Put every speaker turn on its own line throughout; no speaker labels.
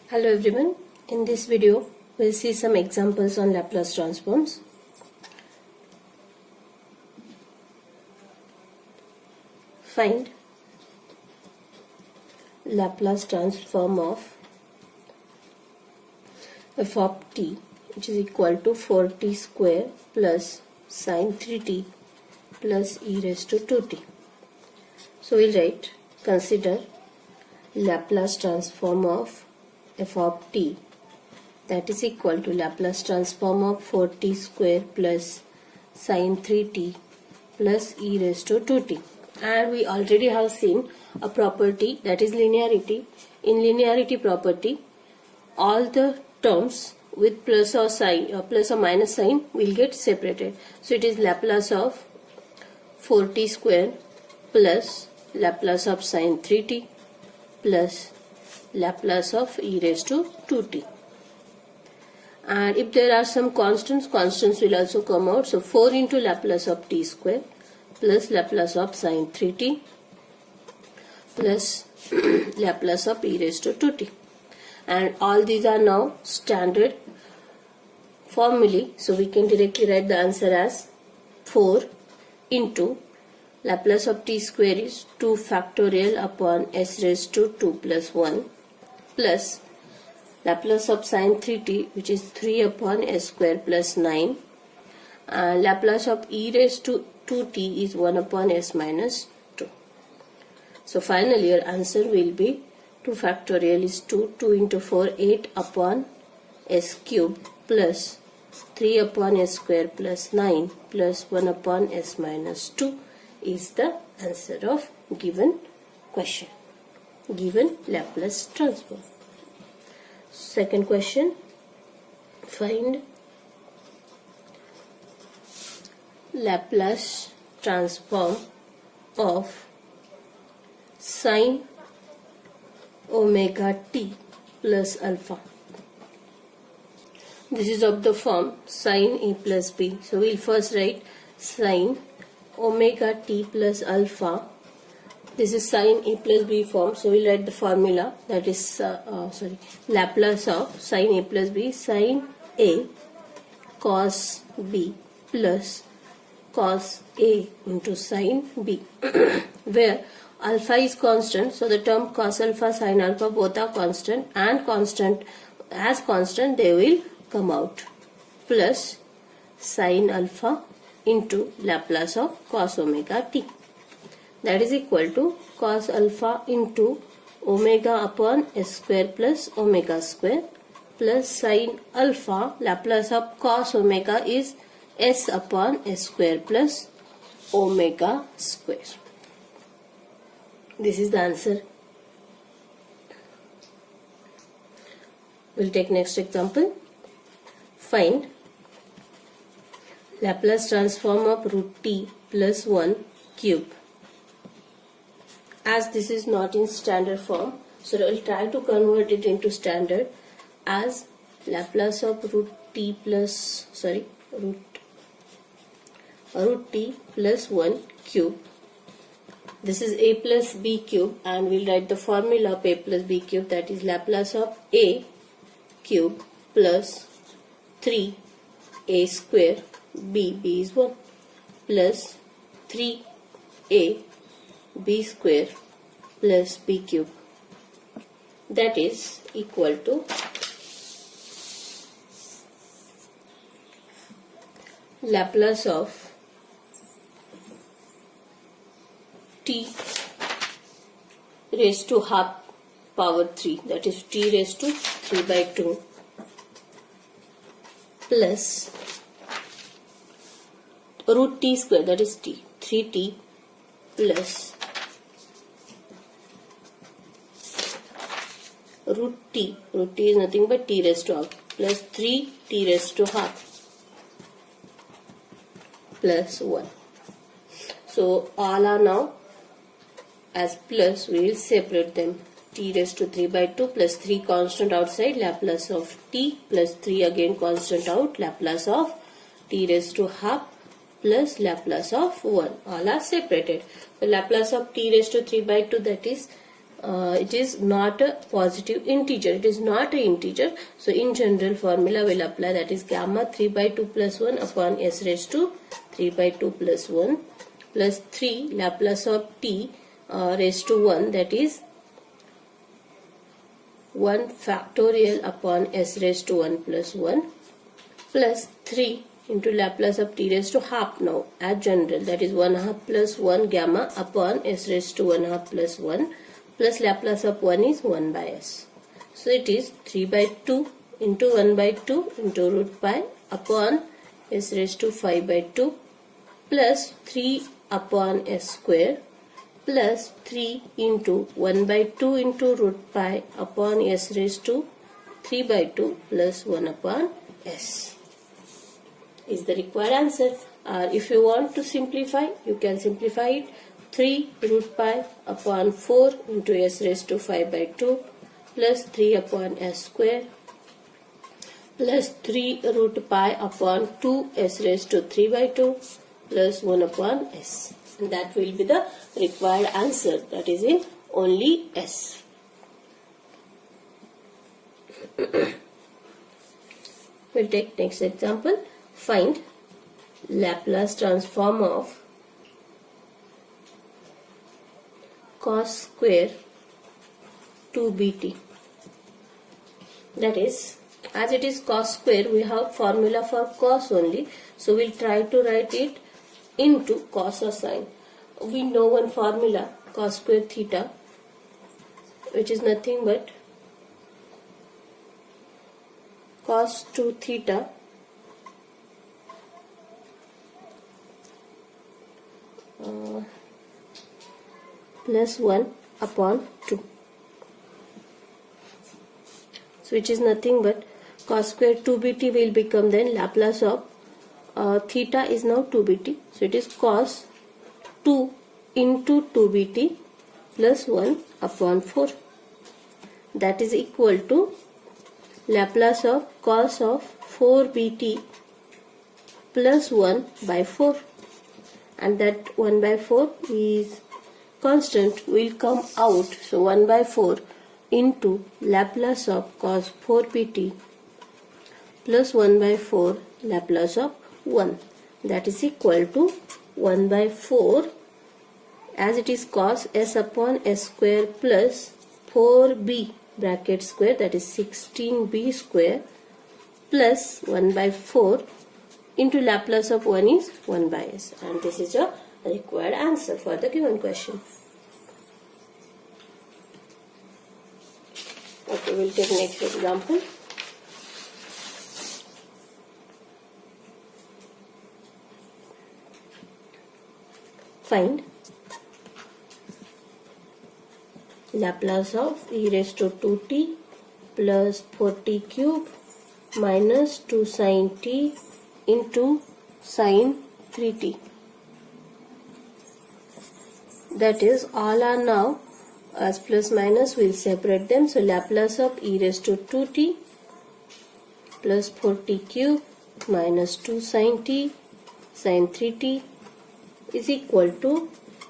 Hello everyone, in this video we'll see some examples on Laplace transforms. Find Laplace transform of f of t, which is equal to 4t square plus sine 3t plus e raised to 2t. So we'll write, consider Laplace transform of f of t, that is equal to Laplace transform of 4t square plus sine 3t plus e raised to 2t. And we already have seen a property, that is linearity. In linearity property, all the terms with plus or minus sign will get separated. So it is Laplace of 4t square plus Laplace of sine 3t plus Laplace of e raised to 2t. And if there are some constants will also come out. So 4 into Laplace of t square plus Laplace of sine 3t plus Laplace of e raised to 2t. And all these are now standard formulae. So we can directly write the answer as 4 into Laplace of t square is 2 factorial upon s raised to 2 plus 1 plus Laplace of sine 3t, which is 3 upon s square plus 9. Laplace of e raised to 2t is 1 upon s minus 2. So finally your answer will be 2 factorial is 2. 2 into 4, 8 upon s cube plus 3 upon s square plus 9 plus 1 upon s minus 2 is the answer of given question, given Laplace transform. Second question, find Laplace transform of sine omega t plus alpha. This is of the form sine a plus b. So we'll first write sine omega t plus alpha. This is sine a plus b form. So we'll write the formula, that is Laplace of sine a plus b, sine a cos b plus cos a into sine b, where alpha is constant. So the term cos alpha, sine alpha both are constant, and constant they will come out, plus sine alpha into Laplace of cos omega t, that is equal to cos alpha into omega upon s square plus omega square plus sine alpha, Laplace of cos omega is s upon s square plus omega square. This is the answer. We'll take next example. Find Laplace transform of root t plus 1 cube. As this is not in standard form, so I will try to convert it into standard as Laplace of root t plus plus 1 cube. This is a plus b cube, and we'll write the formula of a plus b cube, that is Laplace of a cube plus 3a square b is 1 plus 3a b square plus b cube, that is equal to Laplace of t raised to half power 3, that is t raised to 3 by 2 plus root t square, that is t, 3t plus root t is nothing but t raised to half plus 3t raised to half plus 1. So all are now as plus, we will separate them. T raised to 3 by 2 plus 3 constant outside, Laplace of t plus 3 again constant out, Laplace of t raised to half plus Laplace of 1. All are separated. The Laplace of t raised to 3 by 2, that is it is not a positive integer, it is not an integer. So in general formula will apply, that is gamma 3 by 2 plus 1 upon s raised to 3 by 2 plus 1 plus 3 Laplace of t raised to 1, that is 1 factorial upon s raised to 1 plus 1 plus 3 into Laplace of t raised to half now as general, that is 1 half plus 1 gamma upon s raised to 1 half plus 1 plus Laplace of 1 is 1 by s. So it is 3 by 2 into 1 by 2 into root pi upon s raised to 5 by 2 plus 3 upon s square plus 3 into 1 by 2 into root pi upon s raised to 3 by 2 plus 1 upon s is the required answer. If you want to simplify, you can simplify it. 3 root pi upon 4 into s raised to 5 by 2 plus 3 upon s square plus 3 root pi upon 2 s raised to 3 by 2 plus 1 upon s. And that will be the required answer, that is in only s. We'll take next example. Find Laplace transform of cos square 2bt. That is, as it is cos square, we have formula for cos only. So we'll try to write it into cos or sine. We know one formula, cos square theta, which is nothing but cos 2 theta plus 1 upon 2. So which is nothing but cos square 2bt will become then Laplace of theta is now 2bt. So it is cos 2 into 2bt plus 1 upon 4. That is equal to Laplace of cos of 4bt plus 1 by 4. And that 1 by 4 is constant, will come out. So 1 by 4 into Laplace of cos 4bt plus 1 by 4 Laplace of 1. That is equal to 1 by 4, as it is cos s upon s square plus 4b bracket square, that is 16b square plus 1 by 4 into Laplace of 1 is 1 by s. And this is a required answer for the given question. Okay, we'll take next example. Find Laplace of e raised to 2t plus 4t cube minus 2 sin t into sin 3t. That is, all are now as plus minus, we'll separate them. So Laplace of e raised to 2t plus 4t cube minus 2 sin t sin 3t is equal to,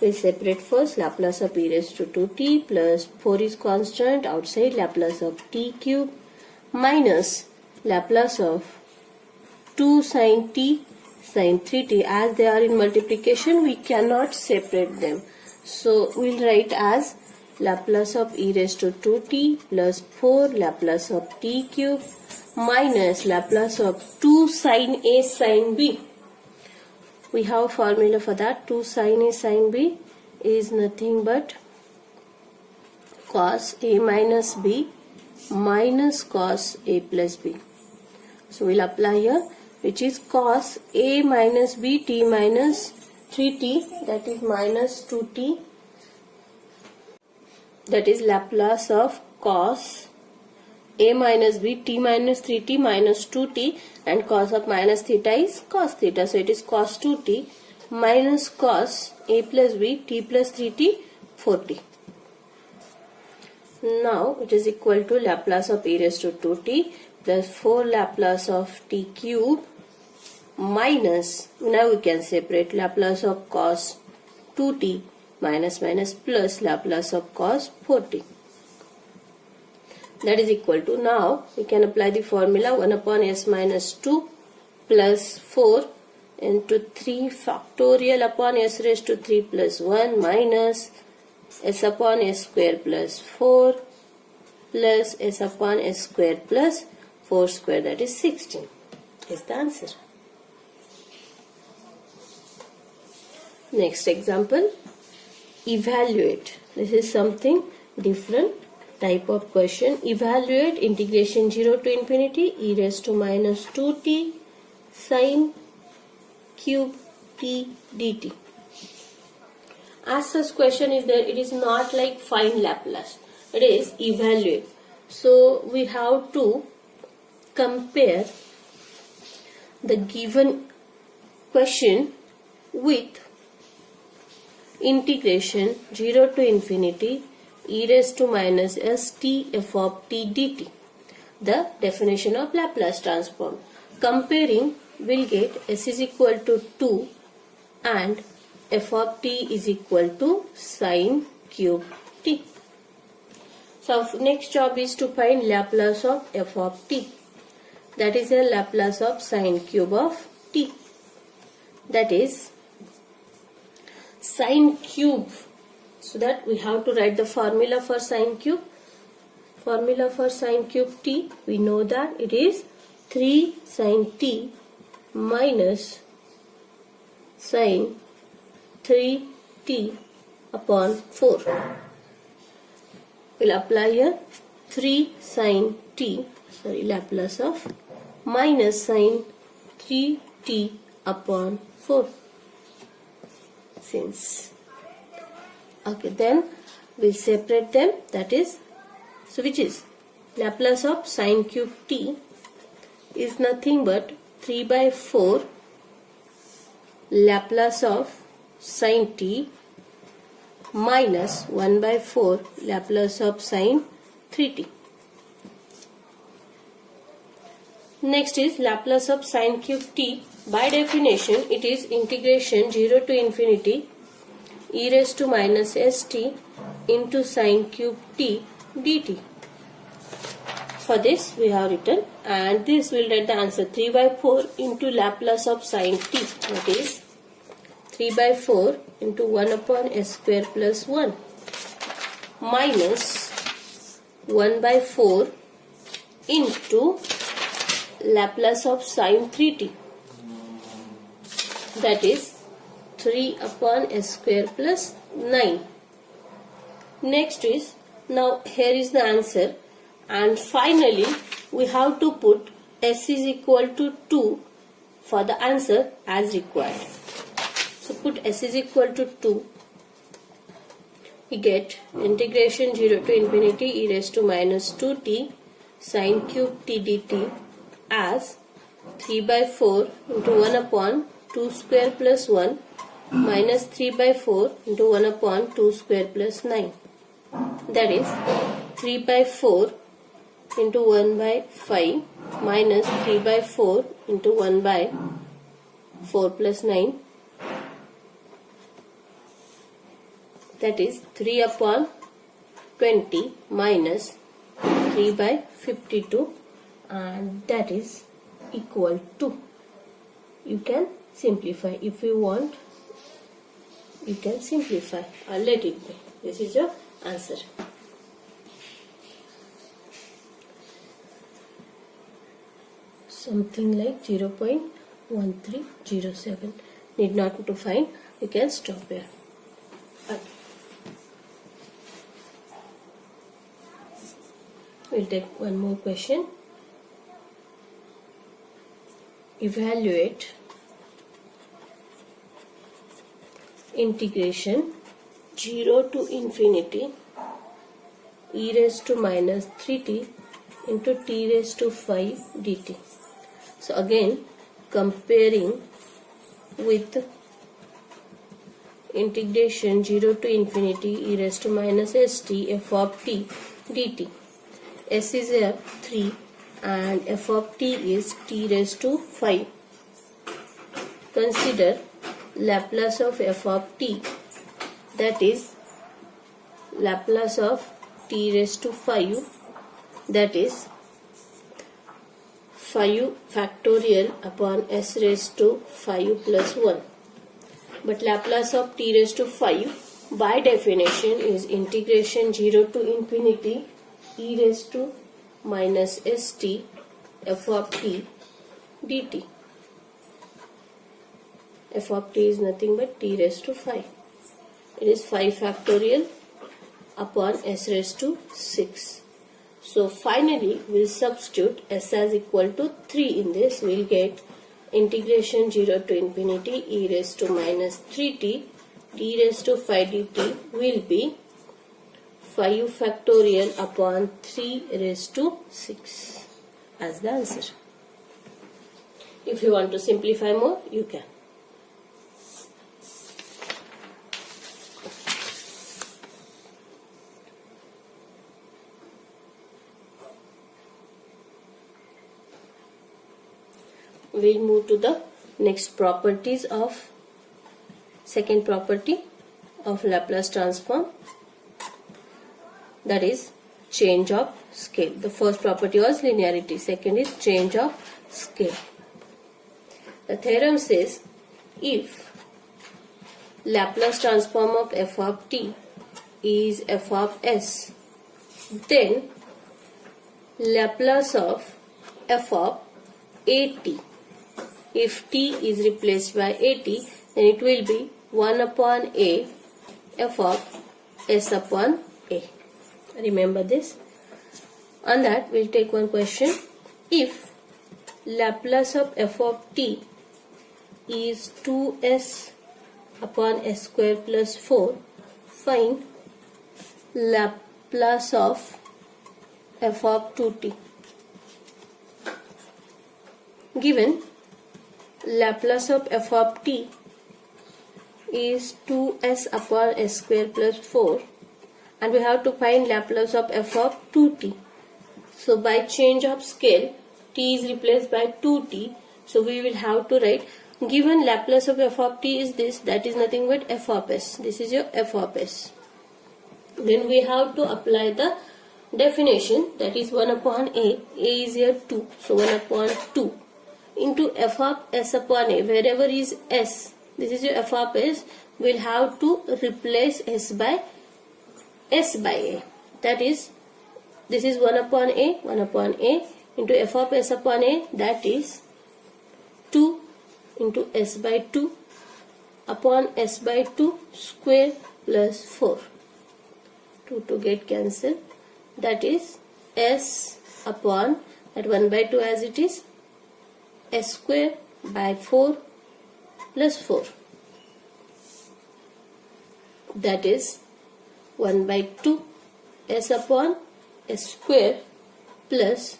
we separate first Laplace of e raised to 2t plus 4 is constant outside, Laplace of t cube minus Laplace of 2 sin t sin 3t. As they are in multiplication, we cannot separate them. So we'll write as Laplace of e raised to 2t plus 4 Laplace of t cube minus Laplace of 2 sin a sin b. We have a formula for that. 2 sin a sin b is nothing but cos a minus b minus cos a plus b. So we'll apply here, which is cos a minus b t minus 3t, that is minus 2t. That is Laplace of cos a minus b t minus 3t minus 2t, and cos of minus theta is cos theta. So it is cos 2t minus cos a plus b t plus 3t 4t. Now it is equal to Laplace of e raised to 2t plus 4 Laplace of t cube minus, now we can separate Laplace of cos 2t minus minus plus Laplace of cos 4t. That is equal to, now we can apply the formula 1 upon s minus 2 plus 4 into 3 factorial upon s raised to 3 plus 1 minus s upon s square plus 4 plus s upon s square plus 4 square, that is 16 is the answer. Next example, evaluate. This is something different type of question. Evaluate integration 0 to infinity e raised to minus 2t sine cube t dt. As such question is there, it is not like find Laplace, it is evaluate. So we have to compare the given question with integration 0 to infinity e raised to minus st f of t dt. The definition of Laplace transform. Comparing, will get s is equal to 2 and f of t is equal to sine cube t. So next job is to find Laplace of f of t. That is a Laplace of sine cube of t. That is sine cube. So that we have to write the formula for sine cube. Formula for sine cube t, we know that it is 3 sine t minus sine 3t upon 4. We'll apply here 3 sine t, Laplace of minus sine 3t upon 4. Since okay, then we'll separate them, that is, so which is Laplace of sine cube t is nothing but 3 by 4 Laplace of sine t minus 1 by 4 Laplace of sine 3t. Next is Laplace of sine cube t. By definition, it is integration 0 to infinity e raised to minus st into sine cube t dt. For this we have written, and this will write the answer 3 by 4 into Laplace of sine t, that is 3 by 4 into 1 upon s square plus 1 minus 1 by 4 into Laplace of sine 3t, that is 3 upon s square plus 9. Next is, now here is the answer, and finally we have to put s is equal to 2 for the answer as required. So put s is equal to 2, we get integration 0 to infinity e raised to minus 2t sine cube t dt as 3 by 4 into 1 upon 2 square plus 1 minus 3 by 4 into 1 upon 2 square plus 9. That is 3 by 4 into 1 by 5 minus 3 by 4 into 1 by 4 plus 9. That is 3 upon 20 minus 3 by 52, and that is equal to, you can simplify if you want, you can simplify or let it be. This is your answer. Something like 0.1307. Need not to find, you can stop here. Okay. We'll take one more question. Evaluate integration 0 to infinity e raised to minus 3t into t raised to 5 dt. So again, comparing with integration 0 to infinity e raised to minus st f of t dt. S is a 3 and f of t is t raised to 5. Consider Laplace of f of t, that is Laplace of t raised to 5, that is 5 factorial upon s raised to 5 plus 1. But Laplace of t raised to 5 by definition is integration 0 to infinity e raised to minus st f of t dt. F of t is nothing but t raised to 5. It is 5 factorial upon s raised to 6. So finally we'll substitute s as equal to 3 in this. We'll get integration 0 to infinity e raised to minus 3t t raised to 5 dt will be 5 factorial upon 3 raised to 6 as the answer. If you want to simplify more, you can. We'll move to the next properties of second property of Laplace transform, that is change of scale. The first property was linearity, second is change of scale. The theorem says if Laplace transform of f of t is f of s, then Laplace of f of at, if t is replaced by at, then it will be 1 upon a f of s upon a. Remember this. On that we'll take one question. If Laplace of f of t is 2s upon s square plus 4, find Laplace of f of 2t. Given Laplace of f of t is 2s upon s square plus 4 and we have to find Laplace of f of 2t. So by change of scale t is replaced by 2t, so we will have to write, given Laplace of f of t is this, that is nothing but f of s. This is your f of s. Then we have to apply the definition, that is 1 upon a is here 2, so 1 upon 2 into f of s upon a, wherever is s, this is your f of s, we'll have to replace s by a, that is this is 1 upon a into f of s upon a, that is 2 into s by 2 upon s by 2 square plus 4, 2 to get cancelled, that is s upon that 1 by 2 as it is, s square by 4 plus 4, that is 1 by 2 s upon s square plus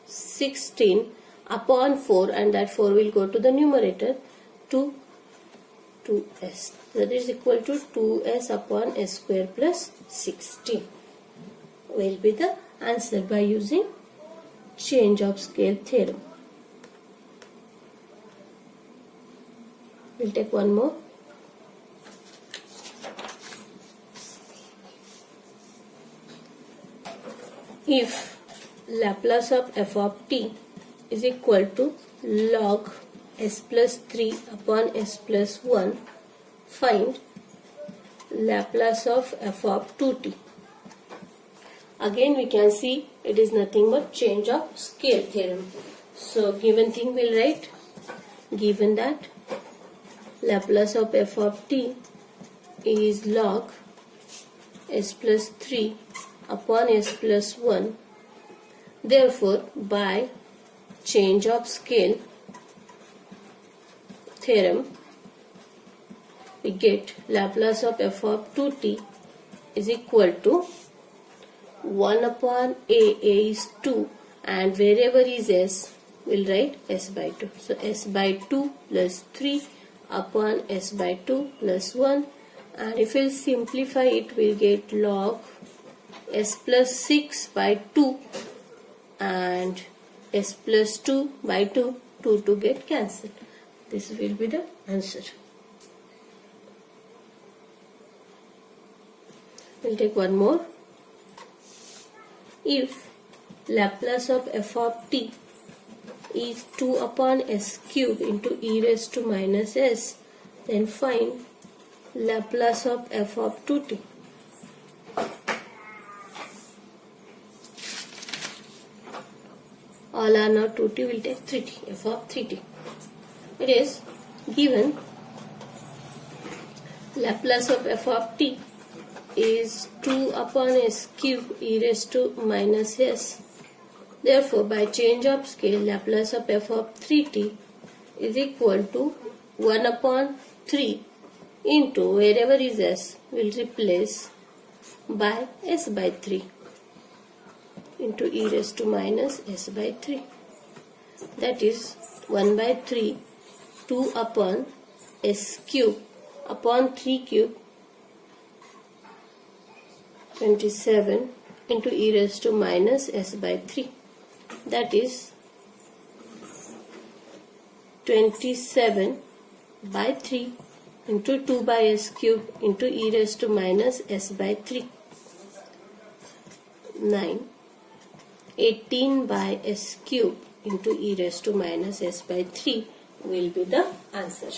16 upon 4, and that 4 will go to the numerator, to 2s, that is equal to 2s upon s square plus 16 will be the answer by using change of scale theorem. We'll take one more. If Laplace of f of t is equal to log s plus 3 upon s plus 1, find Laplace of f of 2t. Again we can see it is nothing but change of scale theorem. So given thing we'll write, given that Laplace of f of t is log s plus 3 upon s plus 1. Therefore, by change of scale theorem, we get Laplace of f of 2t is equal to 1 upon a is 2, and wherever is s, we'll write s by 2. So s by 2 plus 3 upon s by 2 plus 1, and if we'll simplify it, we'll get log s plus 6 by 2 and s plus 2 by 2, 2 to get cancelled. This will be the answer. We'll take one more. If Laplace of f of t is 2 upon s cube into e raised to minus s, then find Laplace of f of 2t. All are now 2t, will take 3t, f of 3t. It is given Laplace of f of t is 2 upon s cube e raised to minus s. Therefore, by change of scale, Laplace of f of 3t is equal to 1 upon 3 into wherever is s will replace by s by 3 into e raised to minus s by 3. That is 1 by 3, 2 upon s cube upon 3 cube, 27 into e raised to minus s by 3. That is 27 by 3 into 2 by s cube into e raised to minus s by 3. 9. 18 by s cube into e raised to minus s by 3 will be the answer.